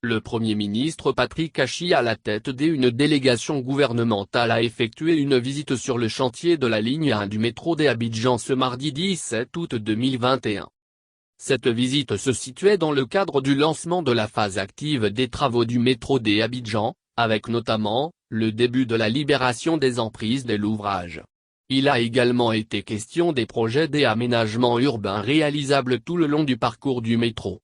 Le Premier ministre Patrick Hachi à la tête d'une délégation gouvernementale a effectué une visite sur le chantier de la ligne 1 du métro d'Abidjan ce mardi 17 août 2021. Cette visite se situait dans le cadre du lancement de la phase active des travaux du métro d'Abidjan, avec notamment, le début de la libération des emprises de l'ouvrage. Il a également été question des projets d'aménagement urbain réalisables tout le long du parcours du métro.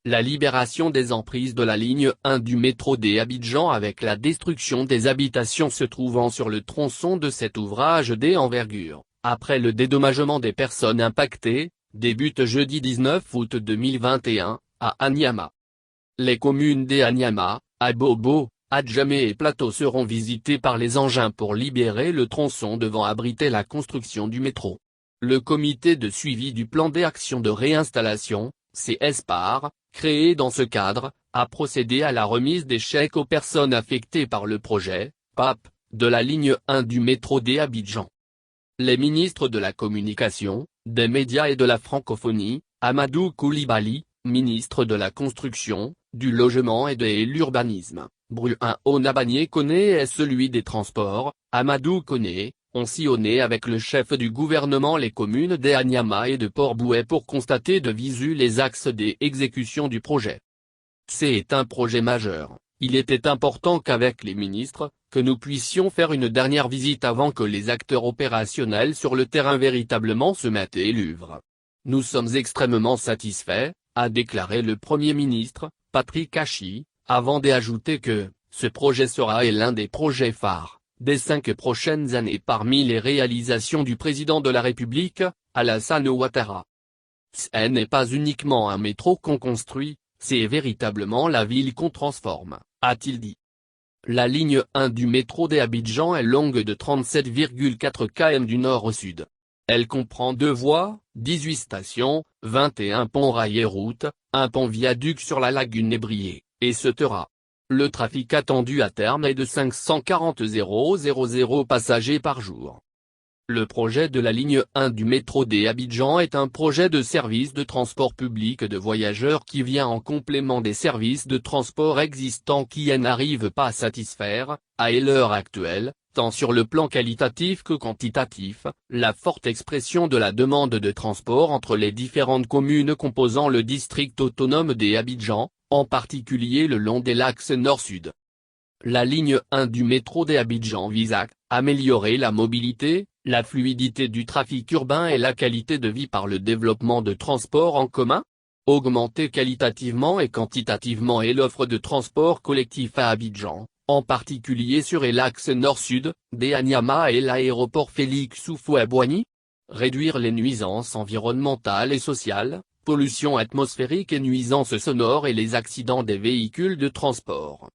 La libération des emprises de la ligne 1 du métro d'Abidjan avec la destruction des habitations se trouvant sur le tronçon de cet ouvrage d'envergure, après le dédommagement des personnes impactées, débute jeudi 19 août 2021, à Anyama. Les communes d'Anyama, Abobo, Adjamé et Plateau seront visitées par les engins pour libérer le tronçon devant abriter la construction du métro. Le comité de suivi du plan d'action de réinstallation, CSPAR, créé dans ce cadre, a procédé à la remise des chèques aux personnes affectées par le projet, PAP, de la ligne 1 du métro d'Abidjan. Les ministres de la Communication, des Médias et de la Francophonie, Amadou Coulibaly, ministre de la Construction, du Logement et de l'Urbanisme, Bruno Nabagné Koné et celui des Transports, Amadou Koné, ont sillonné avec le chef du gouvernement les communes d'Anyama et de Port-Bouët pour constater de visu les axes d'exécution du projet. C'est un projet majeur, il était important qu'avec les ministres, que nous puissions faire une dernière visite avant que les acteurs opérationnels sur le terrain véritablement se mettent et l'œuvre. Nous sommes extrêmement satisfaits, a déclaré le Premier ministre, Patrick Hachi, avant d'ajouter que, ce projet sera l'un des projets phares des 5 prochaines années parmi les réalisations du président de la République, Alassane Ouattara. Ce n'est pas uniquement un métro qu'on construit, c'est véritablement la ville qu'on transforme, a-t-il dit. La ligne 1 du métro d'Abidjan est longue de 37,4 km du nord au sud. Elle comprend 2 voies, 18 stations, 21 ponts rails et routes, un pont viaduc sur la lagune ébriée, et etc. Le trafic attendu à terme est de 540 000 passagers par jour. Le projet de la ligne 1 du métro d'Abidjan est un projet de service de transport public de voyageurs qui vient en complément des services de transport existants qui n'arrivent pas à satisfaire, à l'heure actuelle, tant sur le plan qualitatif que quantitatif, la forte expression de la demande de transport entre les différentes communes composant le district autonome d'Abidjan, en particulier le long de l'axe nord-sud. La ligne 1 du métro d'Abidjan vise à améliorer la mobilité, la fluidité du trafic urbain et la qualité de vie par le développement de transports en commun, augmenter qualitativement et quantitativement l'offre de transport collectif à Abidjan, en particulier sur l'axe nord-sud, d'Anyama et l'aéroport Félix Houphouët-Boigny, réduire les nuisances environnementales et sociales, pollution atmosphérique et nuisances sonores et les accidents des véhicules de transport.